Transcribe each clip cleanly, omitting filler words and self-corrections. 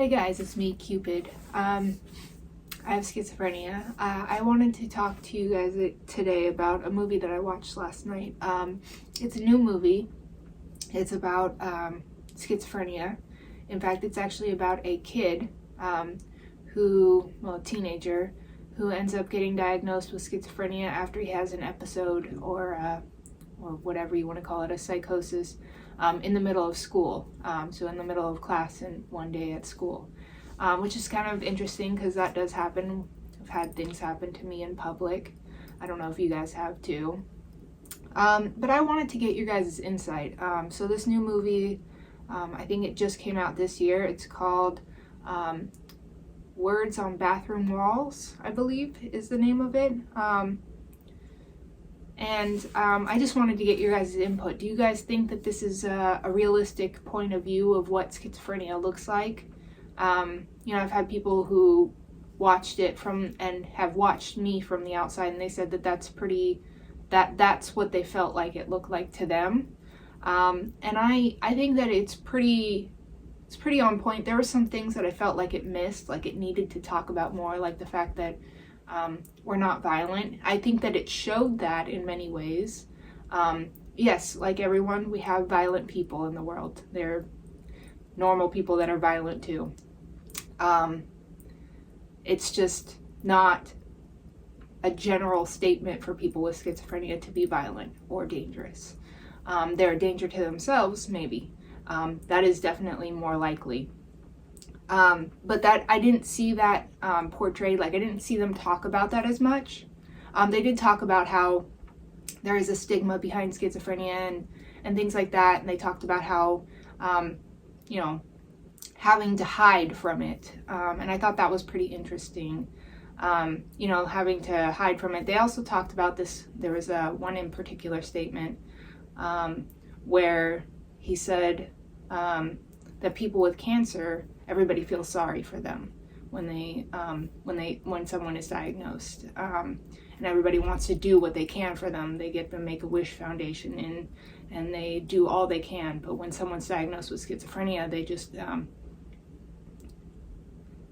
Hey guys, it's me, Cupid. I have schizophrenia. I wanted to talk to you guys today about a movie that I watched last night. It's a new movie. It's about schizophrenia. In fact, it's actually about a kid a teenager, who ends up getting diagnosed with schizophrenia after he has an episode or whatever you want to call it, a psychosis, in the middle of school. So in the middle of class and one day at school, which is kind of interesting because that does happen. I've had things happen to me in public. I don't know if you guys have too. But I wanted to get your guys' insight. So this new movie, I think it just came out this year. It's called Words on Bathroom Walls, I believe is the name of it. I just wanted to get your guys' input. Do you guys think that this is a realistic point of view of what schizophrenia looks like? I've had people who watched it and have watched me from the outside, and they said that that's what they felt like it looked like to them. And I think that it's pretty on point. There were some things that I felt like it missed, like it needed to talk about more, like the fact that we're not violent. I think that it showed that in many ways. Yes, like everyone, we have violent people in the world. They're normal people that are violent too. It's just not a general statement for people with schizophrenia to be violent or dangerous. They're a danger to themselves, maybe. That is definitely more likely. But that I didn't see that portrayed. Like I didn't see them talk about that as much. They did talk about how there is a stigma behind schizophrenia and things like that. And they talked about how, having to hide from it. And I thought that was pretty interesting. Having to hide from it. They also talked about this. There was one in particular statement where he said that people with cancer, everybody feels sorry for them when someone is diagnosed, and everybody wants to do what they can for them. They get the Make-A-Wish Foundation and they do all they can. But when someone's diagnosed with schizophrenia, they just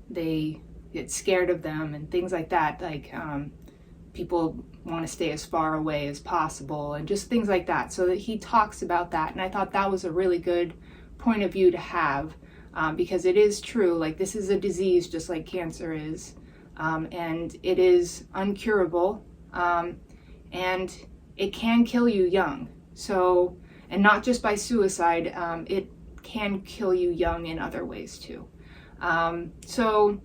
they get scared of them and things like that. Like people want to stay as far away as possible and just things like that. So that he talks about that, and I thought that was a really good point of view to have. Because it is true, like this is a disease just like cancer is, and it is uncurable, and it can kill you young. So, and not just by suicide, it can kill you young in other ways too. So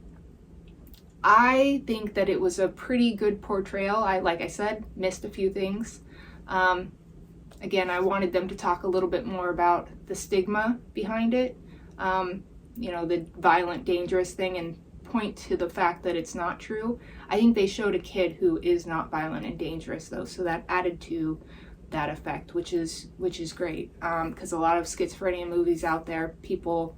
I think that it was a pretty good portrayal. Like I said, missed a few things. Again, I wanted them to talk a little bit more about the stigma behind it. The violent, dangerous thing, and point to the fact that it's not true. I think they showed a kid who is not violent and dangerous though, so that added to that effect, which is great. Because a lot of schizophrenia movies out there, people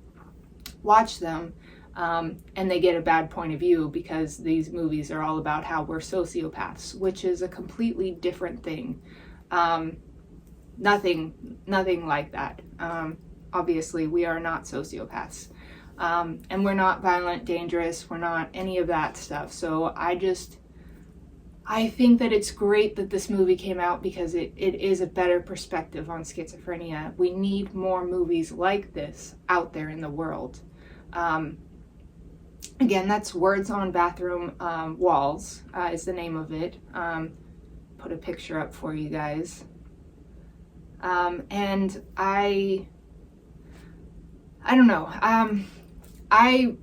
watch them and they get a bad point of view because these movies are all about how we're sociopaths, which is a completely different thing. Nothing like that. Obviously, we are not sociopaths. And we're not violent, dangerous, we're not any of that stuff. So I think that it's great that this movie came out because it is a better perspective on schizophrenia. We need more movies like this out there in the world. Again, that's Words on Bathroom Walls is the name of it. Put a picture up for you guys. And I don't know. I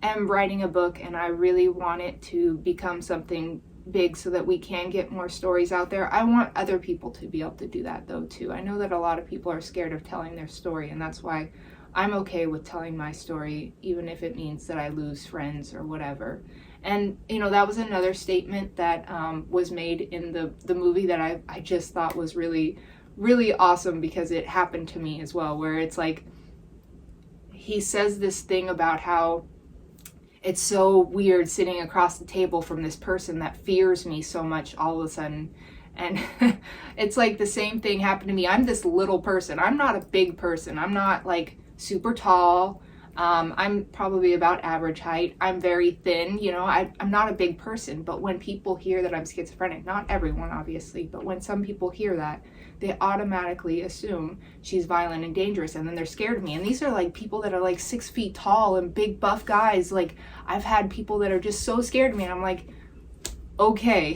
am writing a book and I really want it to become something big so that we can get more stories out there. I want other people to be able to do that though too. I know that a lot of people are scared of telling their story, and that's why I'm okay with telling my story, even if it means that I lose friends or whatever. And that was another statement that was made in the movie that I just thought was really, really awesome, because it happened to me as well, where it's like he says this thing about how it's so weird sitting across the table from this person that fears me so much all of a sudden. And it's like the same thing happened to me. I'm this little person. I'm not a big person. I'm not like super tall. I'm probably about average height. I'm very thin, you know, I'm not a big person, but when people hear that I'm schizophrenic, not everyone obviously, but when some people hear that, they automatically assume she's violent and dangerous, and then they're scared of me. And these are like people that are like 6 feet tall and big buff guys. Like, I've had people that are just so scared of me, and I'm like, okay,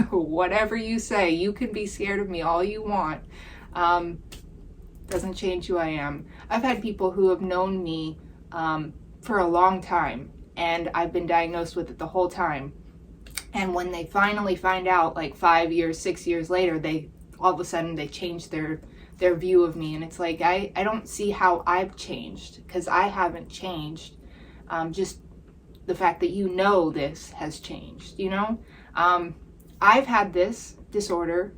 whatever you say, you can be scared of me all you want. Doesn't change who I am. I've had people who have known me for a long time, and I've been diagnosed with it the whole time. And when they finally find out, like 5 years, 6 years later, they all of a sudden they change their view of me. And it's like, I don't see how I've changed, because I haven't changed. Just the fact that you know this has changed, you know? I've had this disorder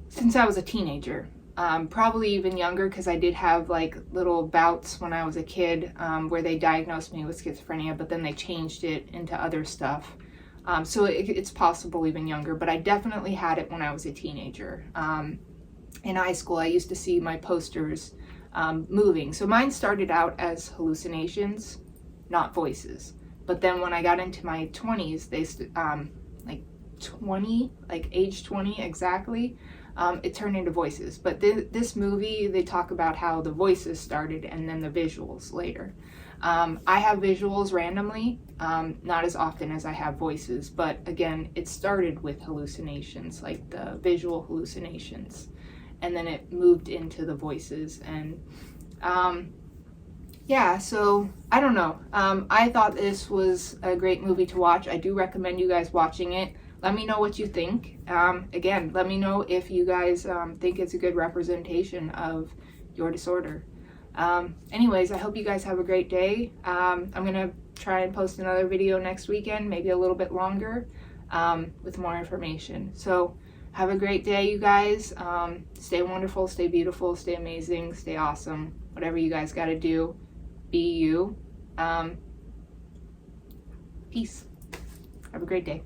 since I was a teenager. Probably even younger, because I did have like little bouts when I was a kid where they diagnosed me with schizophrenia, but then they changed it into other stuff. So it's possible even younger, but I definitely had it when I was a teenager. In high school, I used to see my posters moving. So mine started out as hallucinations, not voices. But then when I got into my 20s, age 20 exactly, it turned into voices. But this movie, they talk about how the voices started and then the visuals later. I have visuals randomly, not as often as I have voices, but again, it started with hallucinations, like the visual hallucinations, and then it moved into the voices. And yeah, so I don't know. I thought this was a great movie to watch. I do recommend you guys watching it. Let me know what you think. Again, let me know if you guys think it's a good representation of your disorder. Anyways, I hope you guys have a great day. I'm gonna try and post another video next weekend, maybe a little bit longer, with more information. So have a great day, you guys. Stay wonderful, stay beautiful, stay amazing, stay awesome. Whatever you guys gotta do, be you. Peace. Have a great day.